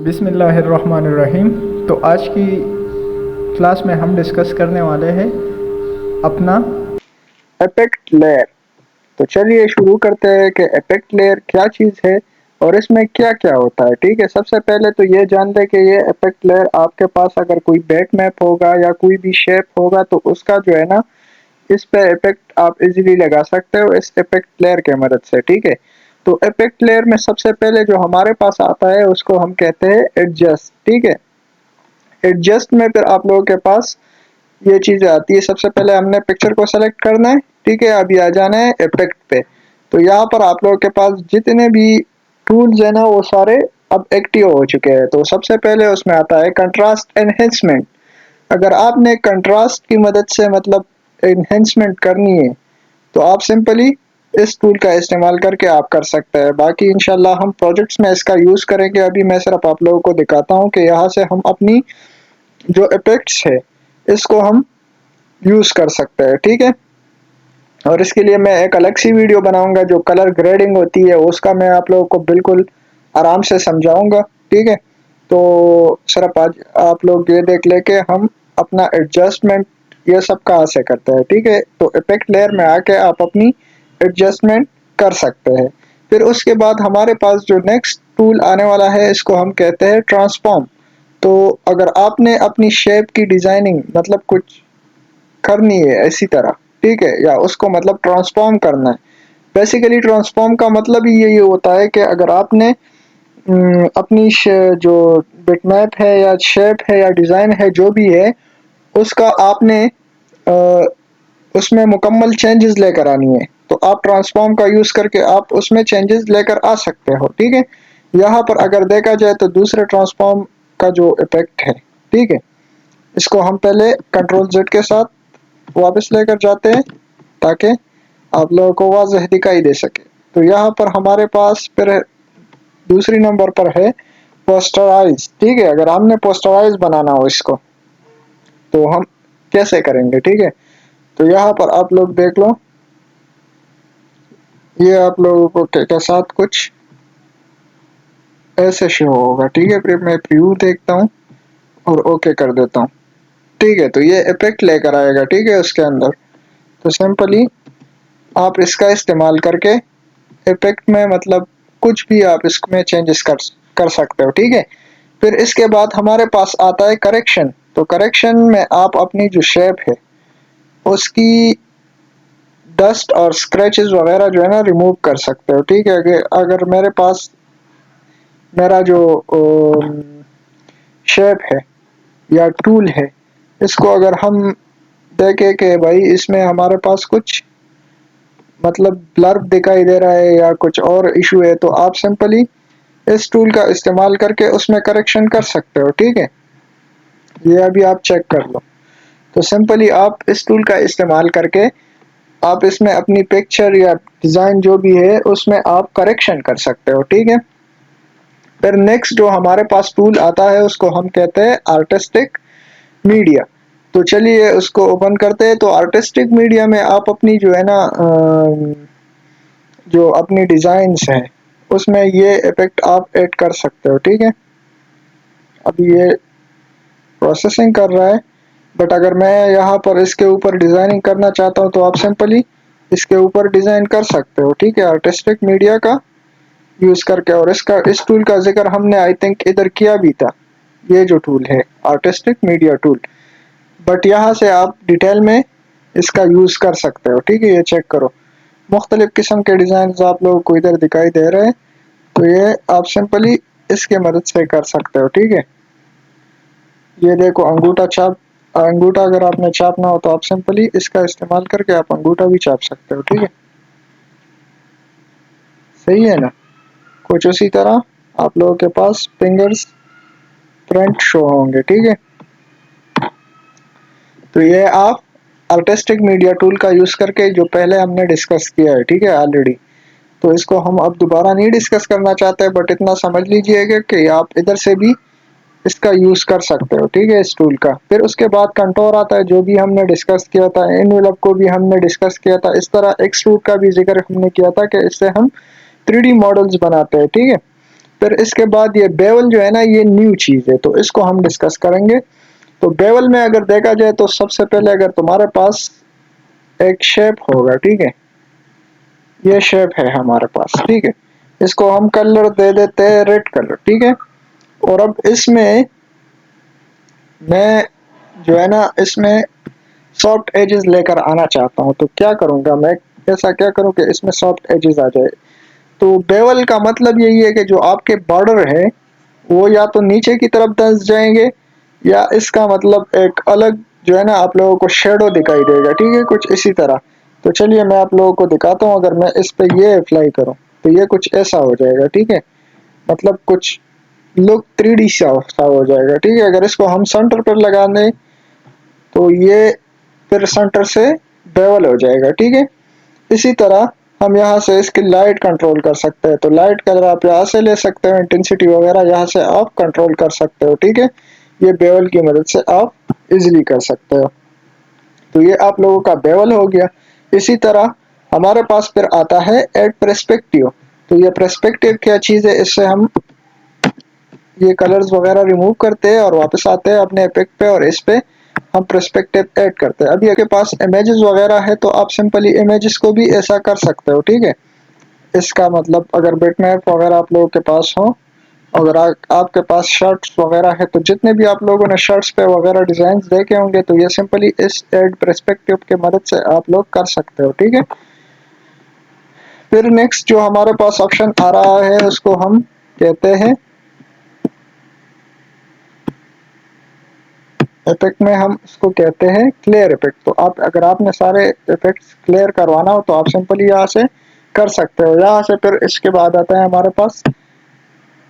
बिस्मिल्लाहिर्रहमानिर्रहीम। तो आज की क्लास में हम डिस्कस करने वाले हैं अपना इफेक्ट लेयर। तो चलिए शुरू करते हैं कि इफेक्ट लेयर क्या चीज़ है और इसमें क्या क्या होता है। ठीक है, सबसे पहले तो ये जान लें कि ये इफेक्ट लेयर आपके पास अगर कोई बेट मैप होगा या कोई भी शेप होगा तो उसका जो है ना, इस पे इफेक्ट आप इजीली लगा सकते हो इस इफेक्ट लेयर के मदद से। ठीक है, तो इफेक्ट लेयर में सबसे पहले जो हमारे पास आता है उसको हम कहते हैं एडजस्ट। ठीक है, एडजस्ट में फिर आप लोगों के पास ये चीज़ें आती है। सबसे पहले हमने पिक्चर को सेलेक्ट करना है। ठीक है, अभी आ जाना है इफेक्ट पे। तो यहाँ पर आप लोगों के पास जितने भी टूल्स है ना वो सारे अब एक्टिव हो चुके हैं। तो सबसे पहले उसमें आता है कंट्रास्ट एनहेंसमेंट। अगर आपने कंट्रास्ट की मदद से मतलब एनहेंसमेंट करनी है तो आप सिंपली इस टूल का इस्तेमाल करके आप कर सकते हैं। बाकी इंशाल्लाह हम प्रोजेक्ट्स में इसका यूज़ करेंगे। अभी मैं सिर्फ आप लोगों को दिखाता हूँ कि यहाँ से हम अपनी जो इफेक्ट्स है इसको हम यूज़ कर सकते हैं। ठीक है, और इसके लिए मैं एक अलग सी वीडियो बनाऊंगा जो कलर ग्रेडिंग होती है उसका मैं आप लोगों को बिल्कुल आराम से समझाऊंगा। ठीक है, तो सिर्फ आज आप लोग ये देख ले कि हम अपना एडजस्टमेंट ये सब कहाँ से करते हैं। ठीक है, तो इफेक्ट लेयर में आके आप अपनी एडजस्टमेंट कर सकते हैं। फिर उसके बाद हमारे पास जो नेक्स्ट टूल आने वाला है इसको हम कहते हैं ट्रांसफॉर्म। तो अगर आपने अपनी शेप की डिजाइनिंग मतलब कुछ करनी है ऐसी तरह, ठीक है, या उसको मतलब ट्रांसफॉर्म करना है। बेसिकली ट्रांसफॉर्म का मतलब ही यही होता है कि अगर आपने अपनी जो बिटमैप है या शेप है या डिज़ाइन है जो भी है उसका आपने अ, उसमें मुकम्मल चेंजेस लेकर आनी है तो आप ट्रांसफॉर्म का यूज़ करके आप उसमें चेंजेस लेकर आ सकते हो। ठीक है, यहाँ पर अगर देखा जाए तो दूसरे ट्रांसफॉर्म का जो इफेक्ट है, ठीक है, इसको हम पहले कंट्रोल जेड के साथ वापस लेकर जाते हैं ताकि आप लोगों को वाज़ह दिखाई दे सके। तो यहाँ पर हमारे पास फिर दूसरी नंबर पर है पोस्टराइज। ठीक है, अगर हमने पोस्टराइज बनाना हो इसको तो हम कैसे करेंगे। ठीक है, तो यहाँ पर आप लोग देख लो, ये आप लोगों को के साथ कुछ ऐसे शो होगा। ठीक है, फिर मैं प्रीव्यू देखता हूँ और ओके कर देता हूँ। ठीक है, तो ये इफेक्ट लेकर आएगा। ठीक है, उसके अंदर तो सिंपली आप इसका इस्तेमाल करके इफेक्ट में मतलब कुछ भी आप इसमें चेंजेस कर सकते हो। ठीक है, फिर इसके बाद हमारे पास आता है करेक्शन। तो करेक्शन में आप अपनी जो शेप है उसकी डस्ट और स्क्रैचेस वगैरह जो है ना रिमूव कर सकते हो। ठीक है, अगर मेरे पास मेरा जो शेप है या टूल है इसको अगर हम देखें कि भाई इसमें हमारे पास कुछ मतलब ब्लर दिखाई दे रहा है या कुछ और इशू है तो आप सिंपली इस टूल का इस्तेमाल करके उसमें करेक्शन कर सकते हो। ठीक है, ये अभी आप चेक कर लो। तो सिंपली आप इस टूल का इस्तेमाल करके आप इसमें अपनी पिक्चर या डिज़ाइन जो भी है उसमें आप करेक्शन कर सकते हो। ठीक है, फिर नेक्स्ट जो हमारे पास टूल आता है उसको हम कहते हैं आर्टिस्टिक मीडिया। तो चलिए उसको ओपन करते हैं। तो आर्टिस्टिक मीडिया में आप अपनी जो है ना जो अपनी डिज़ाइंस हैं उसमें ये इफेक्ट आप ऐड कर सकते हो। ठीक है, अभी ये प्रोसेसिंग कर रहा है बट अगर मैं यहाँ पर इसके ऊपर डिज़ाइनिंग करना चाहता हूँ तो आप सिंपली इसके ऊपर डिज़ाइन कर सकते हो। ठीक है, आर्टिस्टिक मीडिया का यूज़ करके। और इसका इस टूल का जिक्र हमने आई थिंक इधर किया भी था, ये जो टूल है आर्टिस्टिक मीडिया टूल, बट यहाँ से आप डिटेल में इसका यूज़ कर सकते हो। ठीक है, ये चेक करो, मुख्तलिफ किस्म के डिज़ाइन आप लोगों को इधर दिखाई दे रहे हैं। तो ये आप सिंपली इसके मदद से कर सकते हो। ठीक है, ये देखो अंगूठा छाप, अंगूठा अगर आपने छापना हो तो आप सिंपली इसका इस्तेमाल करके आप अंगूठा भी छाप सकते हो। ठीक है, सही है ना। कुछ उसी तरह आप लोगों के पास फिंगर्स प्रिंट शो होंगे। ठीक है, तो ये आप आर्टिस्टिक मीडिया टूल का यूज़ करके जो पहले हमने डिस्कस किया है, ठीक है, ऑलरेडी, तो इसको हम अब दोबारा नहीं डिस्कस करना चाहते बट इतना समझ लीजिएगा कि आप इधर से भी इसका यूज़ कर सकते हो। ठीक है, इस टूल का। फिर उसके बाद कंटोर आता है जो भी हमने डिस्कस किया था, एनवेलप को भी हमने डिस्कस किया था। इस तरह एक्सट्रूड का भी जिक्र हमने किया था कि इससे हम 3D मॉडल्स बनाते हैं। ठीक है, फिर इसके बाद ये बेवल जो है ना, ये न्यू चीज़ है, तो इसको हम डिस्कस करेंगे। तो बेवल में अगर देखा जाए तो सबसे पहले अगर तुम्हारे पास एक शेप होगा, ठीक है, ये शेप है हमारे पास, ठीक है, इसको हम कलर दे देते हैं रेड कलर, ठीक है। और अब इसमें मैं जो है ना, इसमें सॉफ्ट एजेस लेकर आना चाहता हूँ, तो क्या करूँगा मैं, ऐसा क्या करूँ कि इसमें सॉफ्ट एजेस आ जाए। तो बेवल का मतलब यही है कि जो आपके बॉर्डर है वो या तो नीचे की तरफ धंस जाएंगे, या इसका मतलब एक अलग जो है ना आप लोगों को शेडो दिखाई देगा, ठीक है, कुछ इसी तरह। तो चलिए मैं आप लोगों को दिखाता हूँ, अगर मैं इस पे ये अप्लाई करूँ तो ये कुछ ऐसा हो जाएगा, ठीक है, मतलब कुछ लुक 3D सा हो जाएगा, ठीक है। अगर इसको हम सेंटर पर लगा दें तो ये फिर सेंटर से बेवल हो जाएगा, ठीक है। इसी तरह हम यहाँ से इसकी लाइट कंट्रोल कर सकते हैं, तो लाइट कलर आप यहाँ से ले सकते हो, इंटेंसिटी वगैरह यहाँ से आप कंट्रोल कर सकते हो, ठीक है। ये बेवल की मदद से आप इजीली कर सकते हो। तो ये आप लोगों का बेवल हो गया। इसी तरह हमारे पास फिर आता है एड पर्सपेक्टिव। तो ये पर्सपेक्टिव क्या चीज़ है, इससे हम ये कलर्स वगैरह रिमूव करते हैं और वापस आते हैं अपने इफेक्ट पे, और इस पे हम पर्सपेक्टिव ऐड करते हैं। अभी आपके पास इमेजेस वगैरह है तो आप सिंपली इमेजेस को भी ऐसा कर सकते हो, ठीक है। इसका मतलब अगर बिटमैप वगैरह आप लोगों के पास हो, अगर आपके पास शर्ट्स वगैरह है, तो जितने भी आप लोगों ने शर्ट्स पे वगैरह डिजाइन देखे होंगे, तो ये सिंपली इस एड पर्सपेक्टिव के मदद से आप लोग कर सकते हो, ठीक है। फिर नेक्स्ट जो हमारे पास ऑप्शन आ रहा है उसको हम कहते हैं इफेक्ट में, हम इसको कहते हैं क्लियर इफेक्ट। तो आप अगर आपने सारे इफेक्ट्स क्लियर करवाना हो तो आप सिंपली यहाँ से कर सकते हो। यहाँ से फिर इसके बाद आता है हमारे पास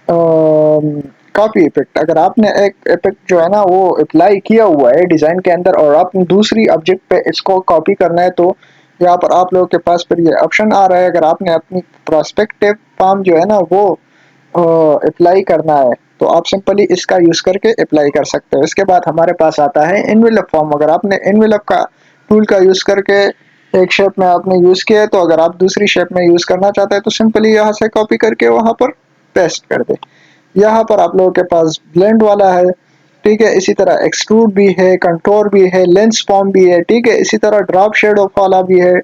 कॉपी इफेक्ट। अगर आपने एक इफेक्ट जो है ना वो अप्लाई किया हुआ है डिजाइन के अंदर और आपने दूसरी ऑब्जेक्ट पे इसको कॉपी करना है, तो यहाँ पर आप लोगों के पास फिर ये ऑप्शन आ रहा है। अगर आपने अपनी प्रोस्पेक्टिव फॉर्म जो है ना वो अप्लाई करना है तो आप सिंपली इसका यूज करके अप्लाई कर सकते हो। इसके बाद हमारे पास आता है एनवेलप फॉर्म। अगर आपने एनवेलप का टूल का यूज करके एक शेप में आपने यूज किया है, तो अगर आप दूसरी शेप में यूज करना चाहते हैं तो सिंपली यहाँ से कॉपी करके वहां पर पेस्ट कर दे। यहाँ पर आप लोगों के पास ब्लेंड वाला है, ठीक है, इसी तरह एक्सट्रूड भी है, कंटोर भी है, लेंस फॉर्म भी है, ठीक है, इसी तरह ड्रॉप शेड ऑफ वाला भी है,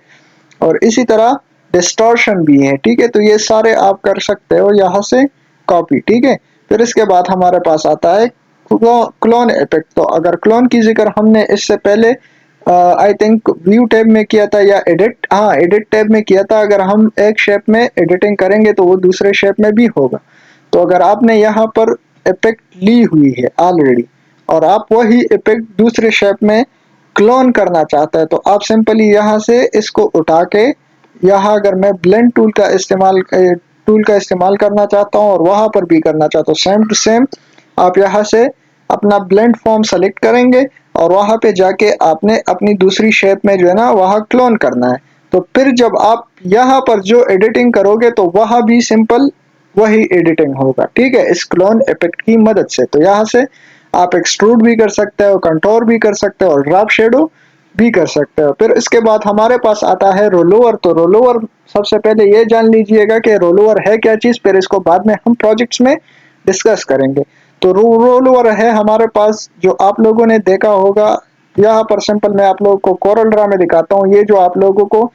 और इसी तरह डिस्टॉर्शन भी है, ठीक है। तो ये सारे आप कर सकते हो यहाँ से कॉपी, ठीक है। फिर इसके बाद हमारे पास आता है क्लोन इफेक्ट। तो अगर क्लोन की जिक्र हमने इससे पहले आई थिंक व्यू टैब में किया था या एडिट, हाँ एडिट टैब में किया था। अगर हम एक शेप में एडिटिंग करेंगे तो वो दूसरे शेप में भी होगा। तो अगर आपने यहाँ पर इफेक्ट ली हुई है ऑलरेडी और आप वही इफेक्ट दूसरे शेप में क्लोन करना चाहता है, तो आप सिंपली यहाँ से इसको उठा के यहाँ अगर मैं ब्लेंड टूल का इस्तेमाल करना चाहता हूँ और वहां पर भी करना चाहता हूँ सेम टू सेम, आप यहाँ से अपना ब्लेंड फॉर्म सेलेक्ट करेंगे और वहां पे जाके आपने अपनी दूसरी शेप में जो है ना वहां क्लोन करना है। तो फिर जब आप यहाँ पर जो एडिटिंग करोगे तो वहां भी सिंपल वही एडिटिंग होगा, ठीक है, इस क्लोन इफेक्ट की मदद से। तो यहाँ से आप एक्सट्रूड भी कर सकते हो, कंटोर भी कर सकते हो और ड्रॉप शेडो भी कर सकते हो। फिर इसके बाद हमारे पास आता है रोलोवर। तो रोलोवर सबसे पहले ये जान लीजिएगा कि रोलोवर है क्या चीज, फिर इसको बाद में हम प्रोजेक्ट्स में डिस्कस करेंगे। तो रोलोवर है हमारे पास, जो आप लोगों ने देखा होगा। यहाँ पर सिंपल मैं आप लोगों को कोरल ड्रा में दिखाता हूँ। ये जो आप लोगों को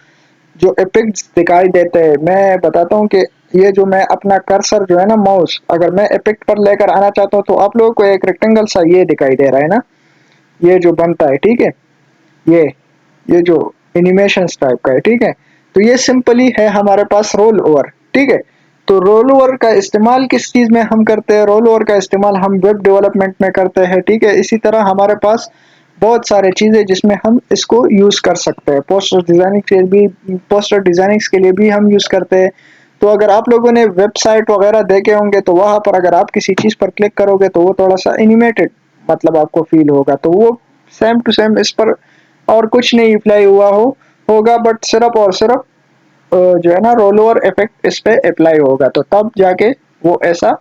जो इफेक्ट्स दिखाई देते हैं, मैं बताता हूँ कि ये जो मैं अपना कर्सर जो है ना माउस अगर मैं इफेक्ट पर लेकर आना चाहता हूँ तो आप लोगों को एक रेक्टेंगल सा ये दिखाई दे रहा है ना, ये जो बनता है, ठीक है, ये ये जो एनिमेशन टाइप का है, ठीक है। तो ये सिंपली है हमारे पास रोल ओवर, ठीक है। तो रोल ओवर का इस्तेमाल किस चीज में हम करते हैं, रोल ओवर का इस्तेमाल हम वेब डेवलपमेंट में करते हैं, ठीक है। इसी तरह हमारे पास बहुत सारे चीजें जिसमें हम इसको यूज कर सकते हैं। पोस्टर डिजाइनिंग के लिए भी हम यूज करते हैं। तो अगर आप लोगों ने वेबसाइट वगैरह देखे होंगे तो वहां पर अगर आप किसी चीज पर क्लिक करोगे तो वो थोड़ा सा एनिमेटेड मतलब आपको फील होगा, तो वो सेम टू सेम इस पर और कुछ नहीं अप्लाई हुआ होगा, बट सिर्फ और सिर्फ जो है ना रोल ओवर इफेक्ट इस पे अप्लाई होगा, तो तब जाके वो ऐसा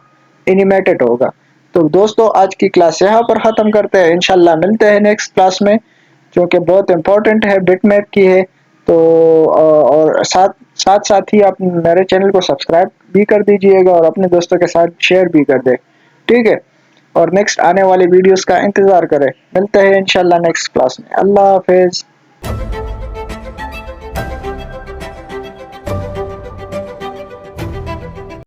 एनिमेटेड होगा। तो दोस्तों आज की क्लास यहाँ पर ख़त्म करते हैं, इंशाल्लाह मिलते हैं नेक्स्ट क्लास में, जो कि बहुत इंपॉर्टेंट है, बिटमैप की है। तो और साथ साथ साथ ही आप मेरे चैनल को सब्सक्राइब भी कर दीजिएगा और अपने दोस्तों के साथ शेयर भी कर दे, ठीक है। और नेक्स्ट आने वाली वीडियोस का इंतज़ार करें। मिलते हैं इंशाल्लाह नेक्स्ट क्लास में। अल्लाह हाफ़िज़।